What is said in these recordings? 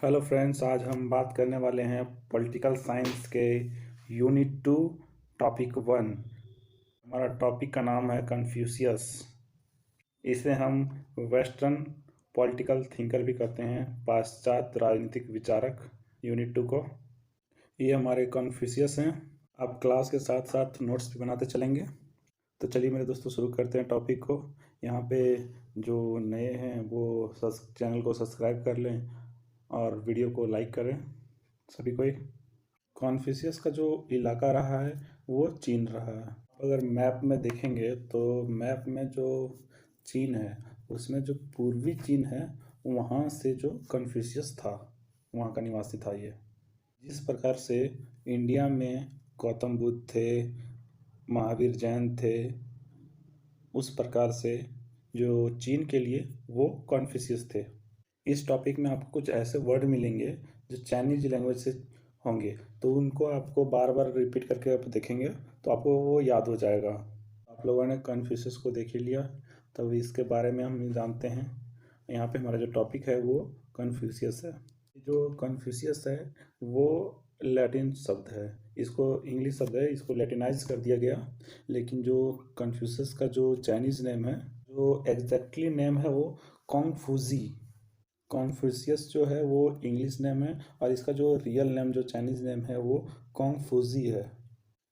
Hello friends, आज हम बात करने वाले हैं पॉलिटिकल साइंस के यूनिट 2 टॉपिक 1। हमारा टॉपिक का नाम है कन्फ्यूशियस। इसे हम वेस्टर्न पॉलिटिकल थिंकर भी कहते हैं, पाश्चात्य राजनीतिक विचारक। यूनिट 2 को ये हमारे कन्फ्यूशियस हैं। आप क्लास के साथ साथ नोट्स भी बनाते चलेंगे। तो चलिए मेरे दोस्तों, शुरू करते हैं टॉपिक को। यहाँ पे जो नए हैं वो चैनल को सब्सक्राइब कर लें और वीडियो को लाइक करें सभी कोई। कॉन्फ्यूशियस का जो इलाका रहा है वो चीन रहा है। अगर मैप में देखेंगे तो मैप में जो चीन है उसमें जो पूर्वी चीन है वहाँ से जो कन्फ्यूशियस था वहाँ का निवासी था ये। जिस प्रकार से इंडिया में गौतम बुद्ध थे, महावीर जैन थे, उस प्रकार से जो चीन के लिए वो कॉन्फ्यूशियस थे। इस टॉपिक में आपको कुछ ऐसे वर्ड मिलेंगे जो चाइनीज लैंग्वेज से होंगे, तो उनको आपको बार बार रिपीट करके आप देखेंगे तो आपको वो याद हो जाएगा। आप लोगों ने कन्फ्यूशियस को देख ही लिया, तब इसके बारे में हम जानते हैं। यहाँ पे हमारा जो टॉपिक है वो कन्फ्यूशियस है। जो कन्फ्यूशियस है वो लैटिन शब्द है, इसको इंग्लिश शब्द है, इसको लैटिनाइज कर दिया गया। लेकिन जो कन्फ्यूशियस का जो चाइनीज नेम है, जो एग्जैक्टली नेम है वो कॉन्फ्यूजी। कॉन्फ्यूशियस जो है वो इंग्लिश नेम है और इसका जो रियल नेम जो चाइनीज नेम है वो कॉन्फ्यूजी है।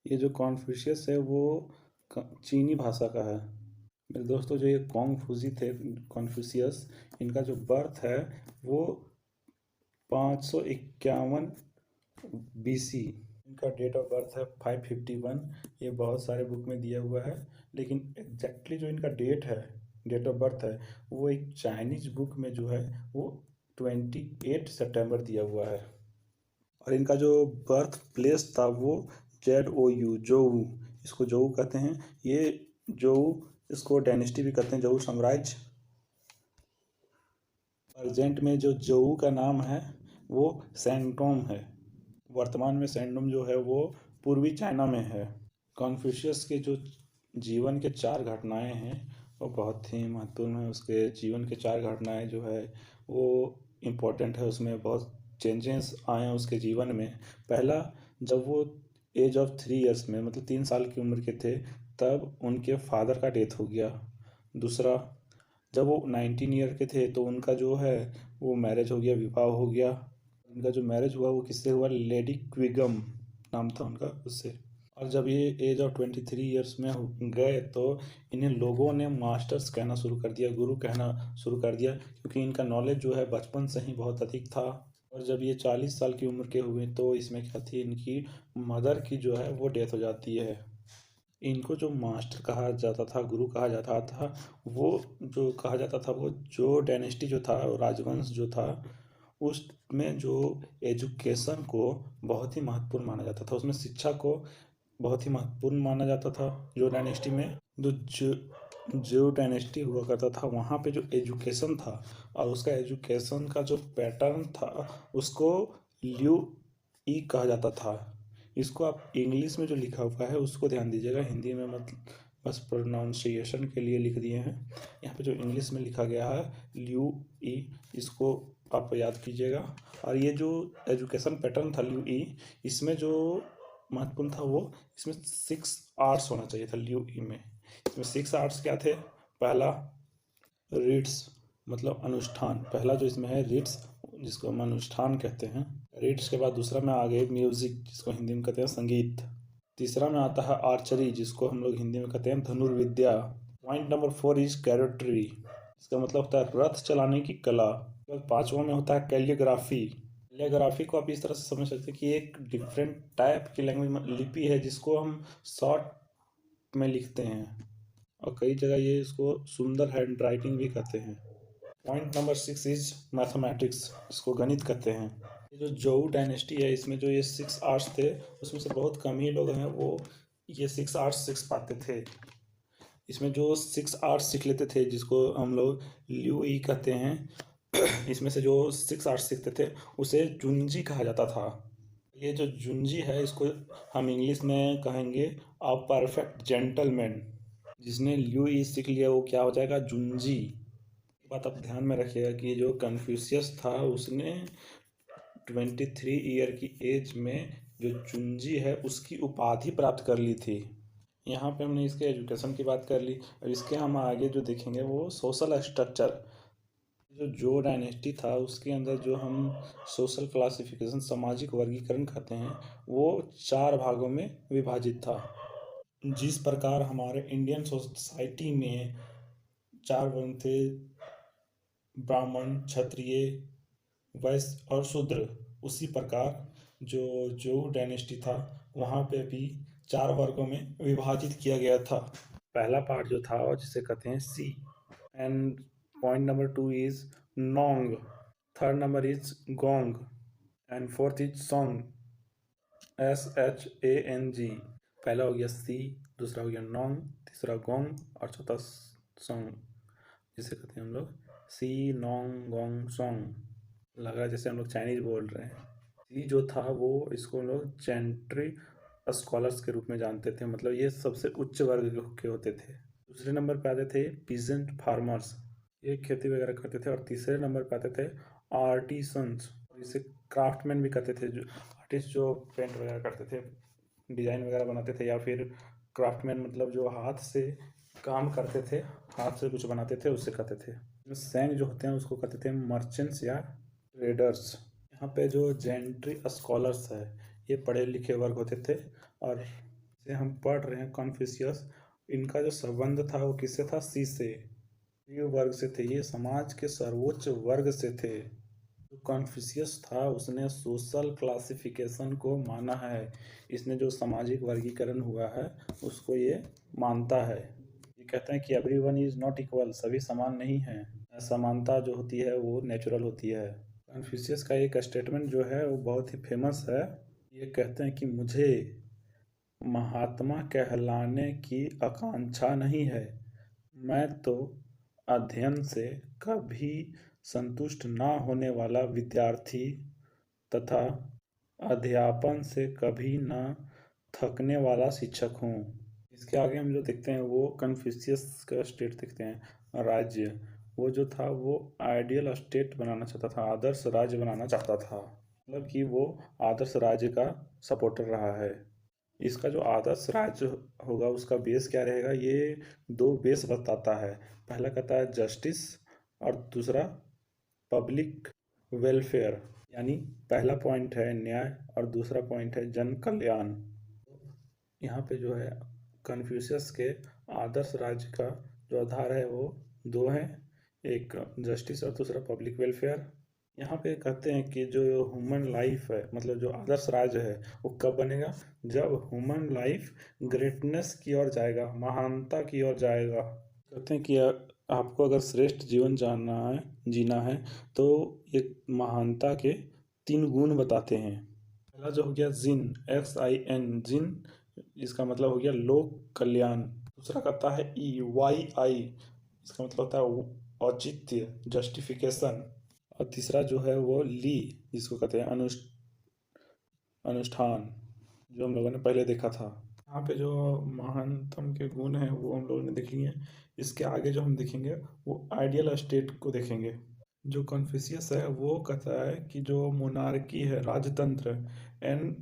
ये जो कॉन्फ्यूशियस है वो चीनी भाषा का है। मेरे दोस्तों, जो ये कॉन्फ्यूजी थे कॉन्फ्यूशियस, इनका जो बर्थ है वो 551 BC। इनका डेट ऑफ बर्थ है 551। ये बहुत सारे बुक में दिया हुआ है, लेकिन एग्जैक्टली जो इनका डेट ऑफ बर्थ है वो एक चाइनीज बुक में जो है वो 28 सितंबर दिया हुआ है। और इनका जो बर्थ प्लेस था वो ZOU, जोऊ, इसको जोऊ कहते हैं। ये जोऊ, इसको डायनेस्टी भी कहते हैं, जोऊ साम्राज्य। प्रेजेंट में जो जोऊ का नाम है वो सैंगडोंग है। वर्तमान में सैंगडोंग जो है वो पूर्वी चाइना में है। कॉन्फ्यूशियस के जो जीवन के 4 घटनाएं हैं वो बहुत ही महत्वपूर्ण है। उसके जीवन के 4 घटनाएं जो है वो इम्पोर्टेंट है। उसमें बहुत चेंजेस आए हैं उसके जीवन में। पहला, जब वो एज ऑफ 3 इयर्स में, मतलब 3 साल की उम्र के थे, तब उनके फादर का डेथ हो गया। दूसरा, जब वो 19 ईयर के थे तो उनका जो है वो मैरिज हो गया, विवाह हो गया। उनका जो मैरिज हुआ वो किससे हुआ? लेडी क्विगम नाम था उनका, उससे। और जब ये एज ऑफ 23 ईयर्स में गए तो इन्हें लोगों ने मास्टर्स कहना शुरू कर दिया, गुरु कहना शुरू कर दिया, क्योंकि इनका नॉलेज जो है बचपन से ही बहुत अधिक था। और जब ये 40 साल की उम्र के हुए तो इसमें क्या थी, इनकी मदर की जो है वो डेथ हो जाती है। इनको जो मास्टर कहा जाता था, गुरु कहा जाता था, वो जो कहा जाता था वो जो डायनेस्टी जो था, राजवंश जो था, उसमें जो एजुकेशन को बहुत ही महत्वपूर्ण माना जाता था, उसमें शिक्षा को बहुत ही महत्वपूर्ण माना जाता था। जो डायनेस्टी में जो डायनेस्टी हुआ करता था वहाँ पे जो एजुकेशन था और उसका एजुकेशन का जो पैटर्न था उसको ल्यू ई कहा जाता था। इसको आप इंग्लिश में जो लिखा हुआ है उसको ध्यान दीजिएगा, हिंदी में मत बस प्रोनाउंसिएशन के लिए लिख दिए हैं। यहाँ पे जो इंग्लिश में लिखा गया है ल्यू ई, इसको आप याद कीजिएगा। और ये जो एजुकेशन पैटर्न था ल्यू ई, इसमें जो महत्वपूर्ण था वो, इसमें 6 आर्ट्स होना चाहिए था ल्यू ई में। इसमें 6 आर्ट्स क्या थे? पहला रीड्स, मतलब अनुष्ठान। पहला जो इसमें है रीड्स, जिसको हम अनुष्ठान कहते हैं। रीड्स के बाद दूसरा में आ गए म्यूजिक, जिसको हिंदी में कहते हैं संगीत। तीसरा में आता है आर्चरी, जिसको हम लोग हिंदी में कहते हैं धनुर्विद्या। पॉइंट नंबर 4 इज कैरेटरी, इसका मतलब होता है रथ चलाने की कला। पांचवा में होता है कैलियोग्राफी। कैलियोग्राफी को आप इस तरह से समझ सकते हैं कि एक डिफरेंट टाइप की लैंग्वेज लिपि है जिसको हम शॉर्ट में लिखते हैं, और कई जगह ये इसको सुंदर हैंड राइटिंग भी कहते हैं। पॉइंट नंबर 6 इज मैथमेटिक्स, इसको गणित कहते हैं। ये जो जोऊ डायनेस्टी है, इसमें जो ये 6 आर्ट्स थे उसमें से बहुत कम ही लोग हैं वो ये 6 आर्ट्स सीख पाते थे। इसमें जो 6 आर्ट्स सीख लेते थे, जिसको हम लोग ल्यू ई कहते हैं, इसमें से जो 6 आर्ट्स सीखते थे उसे जुंजी कहा जाता था। ये जो जुंजी है इसको हम इंग्लिश में कहेंगे अ परफेक्ट जेंटलमैन। जिसने ल्यू ई सीख लिया वो क्या हो जाएगा? जुंजी। बात आप ध्यान में रखिएगा कि जो कन्फ्यूशियस था उसने 23 ईयर की एज में जो चुंजी है उसकी उपाधि प्राप्त कर ली थी। यहाँ पे हमने इसके एजुकेशन की बात कर ली। और इसके हम आगे जो देखेंगे वो सोशल स्ट्रक्चर। जो डायनेस्टी था उसके अंदर जो हम सोशल क्लासिफिकेशन सामाजिक वर्गीकरण कहते हैं वो 4 भागों में विभाजित था। जिस प्रकार हमारे इंडियन सोसाइटी में 4 वर्ण थे, ब्राह्मण, क्षत्रिय, वैश्य और शूद्र, उसी प्रकार जो डायनेस्टी था वहाँ पे भी 4 वर्गों में विभाजित किया गया था। पहला पार्ट जो था जिसे कहते हैं सी, and point number 2 is Nong, third number is Gong, and fourth is Song, SHANG। पहला हो गया सी, दूसरा हो गया नोंग, तीसरा गोंग और चौथा सोंग, जिसे कहते हैं हम लोग सी नोंग गोंग सोंग। लग रहा है जैसे हम लोग चाइनीज बोल रहे हैं। सी जो था वो इसको हम लोग जेंट्री स्कॉलर्स के रूप में जानते थे, मतलब ये सबसे उच्च वर्ग के होते थे। दूसरे नंबर पे आते थे पीजेंट फार्मर्स, ये खेती वगैरह करते थे। और तीसरे नंबर पे आते थे आर्टिसंस, इसे क्राफ्टमैन भी कहते थे, जो आर्टिस्ट जो पेंट वगैरह करते थे, डिज़ाइन वगैरह बनाते थे, या फिर क्राफ्टमैन मतलब जो हाथ से काम करते थे, हाथ से कुछ बनाते थे, उससे कहते थे। सैंग जो होते हैं उसको कहते थे मर्चेंट्स या ट्रेडर्स। यहाँ पे जो जेंट्री स्कॉलर्स है ये पढ़े लिखे वर्ग होते थे। और इसे हम पढ़ रहे हैं कॉन्फ्यूशियस, इनका जो संबंध था वो किससे था? सी से, ये वर्ग से थे, ये समाज के सर्वोच्च वर्ग से थे। जो कॉन्फ्यूशियस था उसने सोशल क्लासिफिकेशन को माना है, इसने जो सामाजिक वर्गीकरण हुआ है उसको ये मानता है। ये कहते हैं कि एवरीवन इज नॉट इक्वल, सभी समान नहीं हैं, समानता जो होती है वो नेचुरल होती है। कन्फ्यूशियस का एक स्टेटमेंट जो है वो बहुत ही फेमस है। ये कहते हैं कि मुझे महात्मा कहलाने की आकांक्षा नहीं है, मैं तो अध्ययन से कभी संतुष्ट ना होने वाला विद्यार्थी तथा अध्यापन से कभी ना थकने वाला शिक्षक हूँ। इसके आगे हम जो देखते हैं वो कन्फ्यूशियस का स्टेट देखते हैं, राज्य। वो जो था वो आइडियल स्टेट बनाना चाहता था, आदर्श राज्य बनाना चाहता था, मतलब कि वो आदर्श राज्य का सपोर्टर रहा है। इसका जो आदर्श राज्य होगा उसका बेस क्या रहेगा, ये 2 बेस बताता है। पहला कहता है जस्टिस और दूसरा पब्लिक वेलफेयर, यानी पहला पॉइंट है न्याय और दूसरा पॉइंट है जन कल्याण। यहाँ पे जो है कन्फ्यूशियस के आदर्श राज्य का जो आधार है वो 2 हैं, एक जस्टिस और दूसरा पब्लिक वेलफेयर। यहाँ पे कहते हैं कि जो ह्यूमन लाइफ है, मतलब जो आदर्श राज्य है वो कब बनेगा? जब ह्यूमन लाइफ ग्रेटनेस की ओर जाएगा, महानता की ओर जाएगा। कहते हैं कि आपको अगर श्रेष्ठ जीवन जीना है तो ये महानता के 3 गुण बताते हैं। पहला जो हो गया जिन, XIN, जिन, इसका मतलब हो गया लोक कल्याण। दूसरा कहता है EYI, इसका मतलब होता है औचित्य, जस्टिफिकेशन। और तीसरा जो है वो ली, जिसको कहते हैं अनुष्ठान, जो हम लोगों ने पहले देखा था। यहाँ पे जो महानतम के गुण हैं वो हम लोगों ने देख लिए हैं। इसके आगे जो हम देखेंगे वो आइडियल स्टेट को देखेंगे। जो कन्फ्यूशियस है वो कहता है कि जो मोनार्की है, राजतंत्र, एंड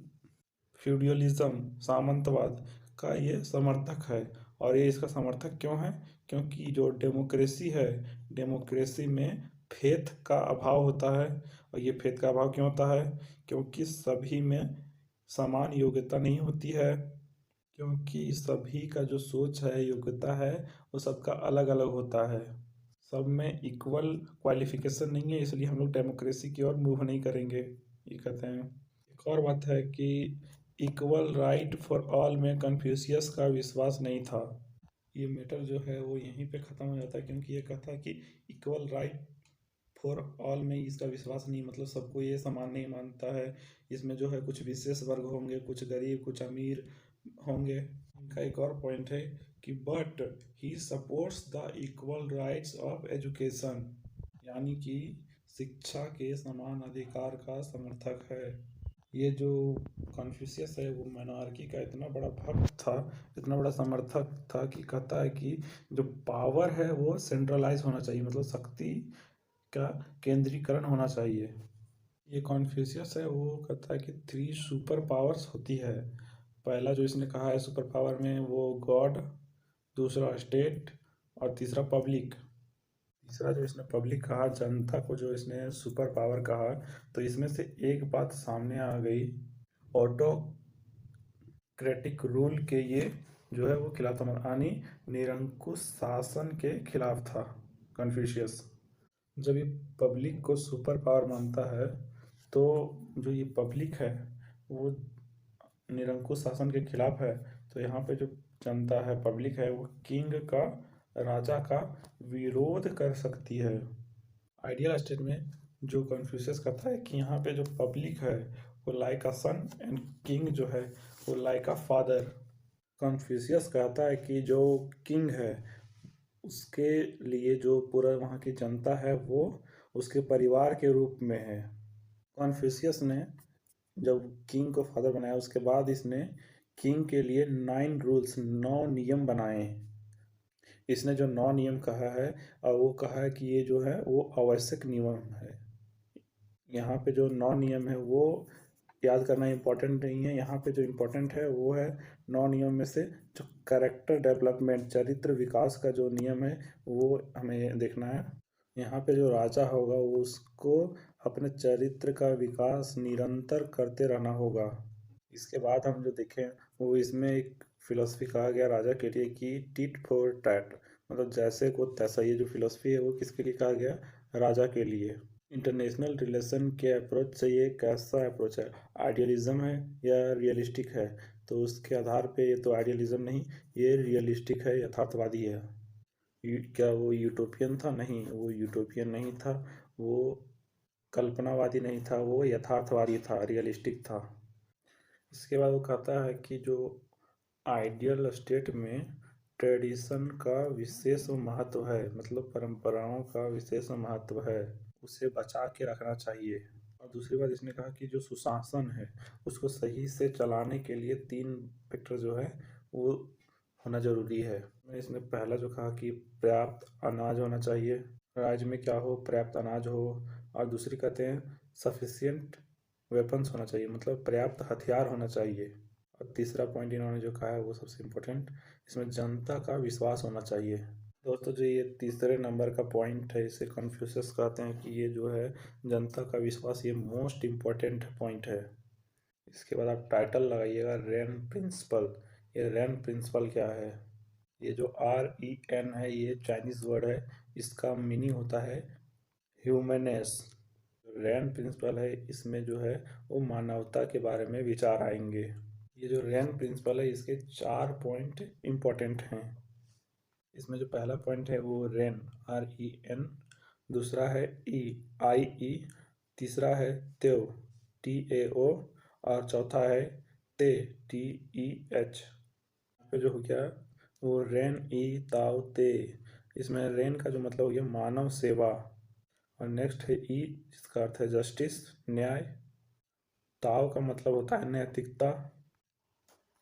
फ्यूडलिज्म, सामंतवाद का ये समर्थक है। और ये इसका समर्थक क्यों है? क्योंकि जो डेमोक्रेसी है, डेमोक्रेसी में फेथ का अभाव होता है। और ये फेथ का अभाव क्यों होता है? क्योंकि सभी में समान योग्यता नहीं होती है, क्योंकि सभी का जो सोच है, योग्यता है, वो सबका अलग अलग होता है, सब में इक्वल क्वालिफिकेशन नहीं है, इसलिए हम लोग डेमोक्रेसी की ओर मूव नहीं करेंगे, ये कहते हैं। एक और बात है कि इक्वल राइट फॉर ऑल में कन्फ्यूशियस का विश्वास नहीं था। ये मैटर जो है वो यहीं पे ख़त्म हो जाता है, क्योंकि ये कहता है कि इक्वल राइट फॉर ऑल में इसका विश्वास नहीं, मतलब सबको ये समान नहीं मानता है। इसमें जो है कुछ विशेष वर्ग होंगे, कुछ गरीब, कुछ अमीर होंगे। इनका एक और पॉइंट है कि but he supports the equal rights of education, यानी कि शिक्षा के समान अधिकार का समर्थक है। ये जो कन्फ्यूशियस है वो मोनार्की का इतना बड़ा भक्त था, इतना बड़ा समर्थक था कि कहता है कि जो पावर है वो सेंट्रलाइज होना चाहिए, मतलब शक्ति का केंद्रीकरण होना चाहिए। ये कॉन्फ्यूशियस है, वो कहता है कि 3 सुपर पावर्स होती है। पहला जो इसने कहा है सुपर पावर में, वो गॉड, दूसरा स्टेट और तीसरा पब्लिक। तीसरा जो इसने पब्लिक कहा, जनता को जो इसने सुपर पावर कहा, तो इसमें से एक बात सामने आ गई। ऑटोक्रेटिक रूल के ये जो है वो खिलाफ था, यानी निरंकुश शासन के खिलाफ था कन्फ्यूशियस। जब ये पब्लिक को सुपर पावर मानता है, तो जो ये पब्लिक है वो निरंकुश शासन के खिलाफ है। तो यहाँ पे जो जनता है, पब्लिक है, वो किंग का, राजा का विरोध कर सकती है। आइडियल स्टेट में जो कन्फ्यूशियस कहता है कि यहाँ पे जो पब्लिक है वो like a son and king जो है वो लाइक अ फादर। कन्फ्यूशियस कहता है कि जो किंग है उसके लिए जो पूरा वहाँ की जनता है वो उसके परिवार के रूप में है। कॉन्फ्यूशियस ने जब किंग को फादर बनाया, उसके बाद इसने किंग के लिए 9 रूल्स, 9 नियम बनाए। इसने जो 9 नियम कहा है, और वो कहा है कि ये जो है वो आवश्यक नियम है। यहाँ पे जो 9 नियम है वो याद करना इम्पोर्टेंट नहीं है। यहाँ पे जो इम्पोर्टेंट है वो है 9 नियम में से जो कैरेक्टर डेवलपमेंट, चरित्र विकास का जो नियम है वो हमें देखना है। यहाँ पे जो राजा होगा वो उसको अपने चरित्र का विकास निरंतर करते रहना होगा। इसके बाद हम जो देखें वो इसमें एक फिलॉसफी कहा गया राजा के लिए कि टिट फॉर टैट, मतलब जैसे को तैसा। ये जो फिलॉसफी है वो किसके लिए कहा गया? राजा के लिए। इंटरनेशनल रिलेशन के अप्रोच से ये कैसा अप्रोच है? आइडियलिज्म है या रियलिस्टिक है? तो उसके आधार पे ये तो आइडियलिज्म नहीं, ये रियलिस्टिक है, यथार्थवादी है। क्या वो यूटोपियन था? नहीं, वो यूटोपियन नहीं था, वो कल्पनावादी नहीं था, वो यथार्थवादी था, रियलिस्टिक था। इसके बाद वो कहता है कि जो आइडियल स्टेट में ट्रेडिशन का विशेष महत्व है, मतलब परंपराओं का विशेष महत्व है, उसे बचा के रखना चाहिए। और दूसरी बात इसने कहा कि जो सुशासन है उसको सही से चलाने के लिए 3 फैक्टर जो है वो होना जरूरी है। इसने पहला जो कहा कि पर्याप्त अनाज होना चाहिए, राज्य में क्या हो, पर्याप्त अनाज हो। और दूसरी कहते हैं सफिशियंट वेपन्स होना चाहिए, मतलब पर्याप्त हथियार होना चाहिए। और तीसरा पॉइंट इन्होंने जो कहा है वो सबसे इम्पोर्टेंट, इसमें जनता का विश्वास होना चाहिए। दोस्तों जो ये तीसरे नंबर का पॉइंट है, इसे कन्फ्यूशियस कहते हैं कि ये जो है जनता का विश्वास, ये मोस्ट इम्पोर्टेंट पॉइंट है। इसके बाद आप टाइटल लगाइएगा रैन प्रिंसिपल। ये रैन प्रिंसिपल क्या है? ये जो REN है ये चाइनीज वर्ड है, इसका मीनिंग होता है ह्यूमनेस। रैन प्रिंसिपल है इसमें जो है वो मानवता के बारे में विचार आएंगे। ये जो रैन प्रिंसिपल है इसके 4 पॉइंट इम्पोर्टेंट हैं। इसमें जो पहला पॉइंट है वो रेन, REN, दूसरा है IE, तीसरा है तेओ, TAO, और चौथा है ते, TEH। पे जो हो गया वो रेन ई ताओ ते। इसमें रेन का जो मतलब हो गया मानव सेवा, और नेक्स्ट है ई जिसका अर्थ है जस्टिस, न्याय। ताओ का मतलब होता है नैतिकता।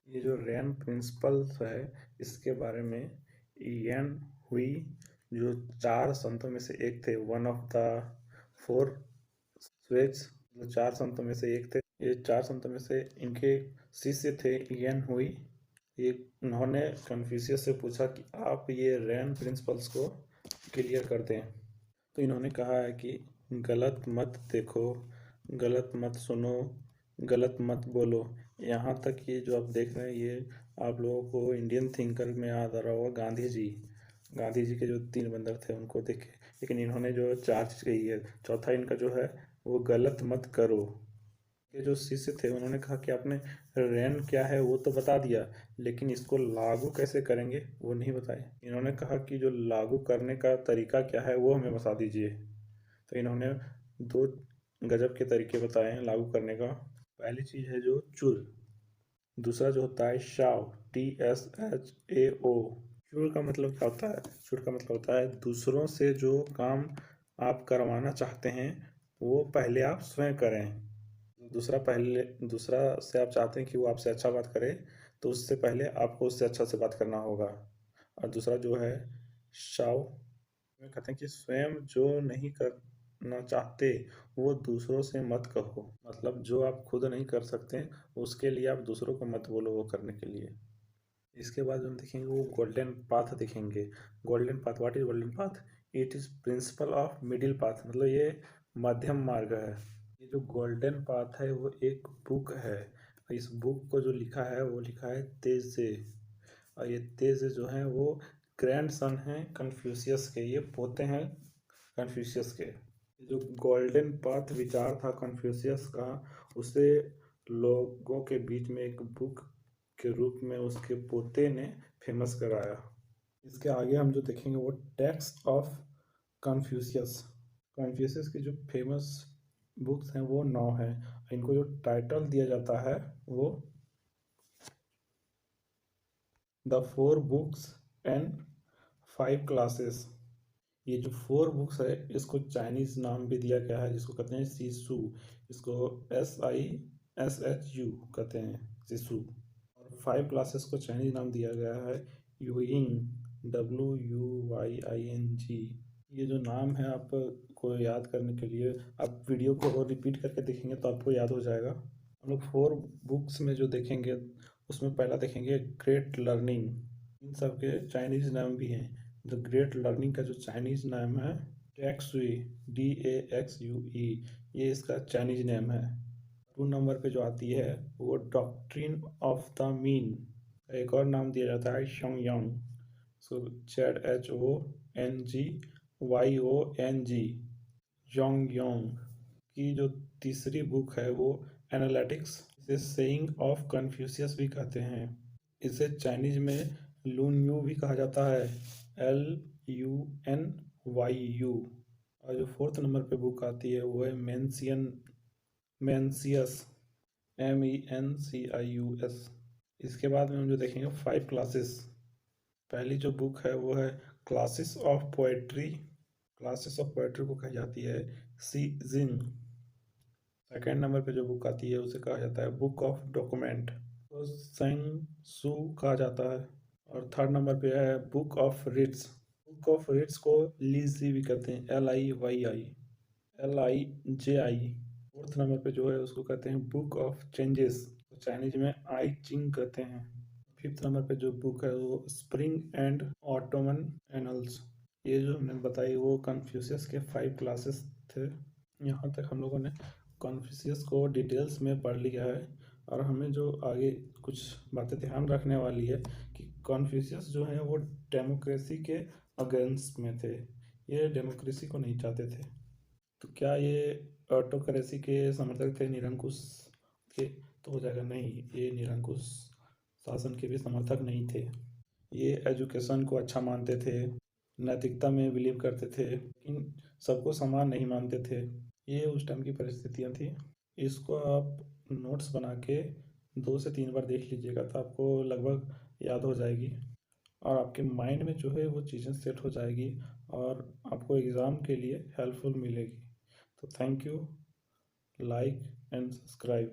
ये जो रैन प्रिंसिपल्स है इसके बारे में इयन हुई, जो 4 संतों में से एक थे, वन ऑफ द 4 स्वेज, जो 4 संतों में से एक थे। ये 4 संतों में से इनके शिष्य थे इयन हुई। ये उन्होंने कन्फ्यूशियस से पूछा कि आप ये रैन प्रिंसिपल्स को क्लियर कर दें। तो इन्होंने कहा है कि गलत मत देखो, गलत मत सुनो, गलत मत बोलो। यहाँ तक ये जो आप देख रहे हैं ये आप लोगों को इंडियन थिंकर में याद आ रहा होगा, गांधी जी। गांधी जी के जो 3 बंदर थे उनको देखे, लेकिन इन्होंने जो 4 चीज़ कही है, चौथा इनका जो है वो गलत मत करो। ये जो शिष्य थे उन्होंने कहा कि आपने रैन क्या है वो तो बता दिया, लेकिन इसको लागू कैसे करेंगे वो नहीं बताए। इन्होंने कहा कि जो लागू करने का तरीका क्या है वो हमें बता दीजिए। तो इन्होंने 2 गजब के तरीके बताए हैं लागू करने का। पहली चीज़ है जो चुर, दूसरा जो होता है शाव, TSHAO। चुर का मतलब क्या होता है? चुर का मतलब होता है दूसरों से जो काम आप करवाना चाहते हैं वो पहले आप स्वयं करें। दूसरा से आप चाहते हैं कि वो आपसे अच्छा बात करे, तो उससे पहले आपको उससे अच्छा से बात करना होगा। और दूसरा जो है शाव में कहते हैं कि स्वयं जो नहीं कर ना चाहते वो दूसरों से मत कहो। मतलब जो आप खुद नहीं कर सकते उसके लिए आप दूसरों को मत बोलो वो करने के लिए। इसके बाद हम देखेंगे वो गोल्डन पाथ देखेंगे। Golden path, what is golden path? It is principle of middle path, मतलब ये मध्यम मार्ग है। ये जो गोल्डन पाथ है वो एक बुक है। इस बुक को जो लिखा है वो लिखा है तेजे। और ये तेजे जो है वो ग्रैंड सन हैं कन्फ्यूशियस के, ये पोते हैं कन्फ्यूशियस के। जो गोल्डन पाथ विचार था कन्फ्यूशियस का, उसे लोगों के बीच में एक बुक के रूप में उसके पोते ने फेमस कराया। इसके आगे हम जो देखेंगे वो टेक्स्ट ऑफ कन्फ्यूशियस। कन्फ्यूशियस की जो फेमस बुक्स हैं वो 9 हैं। इनको जो टाइटल दिया जाता है वो द 4 बुक्स एंड 5 क्लासेस। ये जो 4 बुक्स है इसको चाइनीज नाम भी दिया गया है जिसको कहते हैं शिशु। इसको SISHU कहते हैं, शिशु। और 5 क्लासेस को चाइनीज नाम दिया गया है यूइंग, WUYING। ये जो नाम है आपको याद करने के लिए आप वीडियो को और रिपीट करके देखेंगे तो आपको याद हो जाएगा। हम लोग 4 बुक्स में जो देखेंगे उसमें पहला देखेंगे ग्रेट लर्निंग। इन सब के चाइनीज नाम भी हैं। द ग्रेट लर्निंग का जो चाइनीज नाम है टेक्सुई, DAXUE, ये इसका चाइनीज नेम है। 2 नंबर पे जो आती है वो डॉक्ट्रिन ऑफ द मीन। एक और नाम दिया जाता है शोंग, सो ZHONGYONG, जोंग योंग। की जो तीसरी बुक है वो एनालिटिक्स, इसे सेइंग ऑफ कन्फ्यूशियस भी कहते हैं। इसे चाइनीज में लुन यू भी कहा जाता है, LUNYU। और जो 4th नंबर पे बुक आती है वो है मेंसियस, MENCIUS। इसके बाद में हम जो देखेंगे 5 क्लासेस। पहली जो बुक है वो है classes of poetry. Classes of poetry को कही जाती है सीजिंग। सेकेंड नंबर पे जो बुक आती है उसे कहा जाता है बुक ऑफ डॉक्यूमेंट, तो सेंग सू कहा जाता है। और 3rd नंबर पे है book of rites. Book of rites को लीजी भी कहते हैं, LIYI। 4th नंबर पे जो है उसको कहते हैं बुक ऑफ चेंजेस, तो चाइनीज में आई चिंग कहते हैं। 5th नंबर पे जो बुक है वो स्प्रिंग एंड ऑटोमन एनल्स। ये जो हमने बताई वो कन्फ्यूशियस के 5 क्लासेस थे। यहाँ तक हम लोगों ने कन्फ्यूशियस को डिटेल्स में पढ़ लिया है। और हमें जो आगे कुछ बातें ध्यान रखने वाली है कि कन्फ्यूशियस जो है वो डेमोक्रेसी के अगेंस्ट में थे। ये डेमोक्रेसी को नहीं चाहते थे। तो क्या ये ऑटोक्रेसी के समर्थक थे, निरंकुश के? तो हो जाएगा नहीं, ये निरंकुश शासन के भी समर्थक नहीं थे। ये एजुकेशन को अच्छा मानते थे, नैतिकता में बिलीव करते थे, लेकिन सबको समान नहीं मानते थे। ये उस टाइम की परिस्थितियाँ थी। इसको आप नोट्स बना के 2 से 3 बार देख लीजिएगा तो आपको लगभग याद हो जाएगी और आपके माइंड में जो है वो चीज़ें सेट हो जाएगी और आपको एग्ज़ाम के लिए हेल्पफुल मिलेगी। तो thank you, like and subscribe.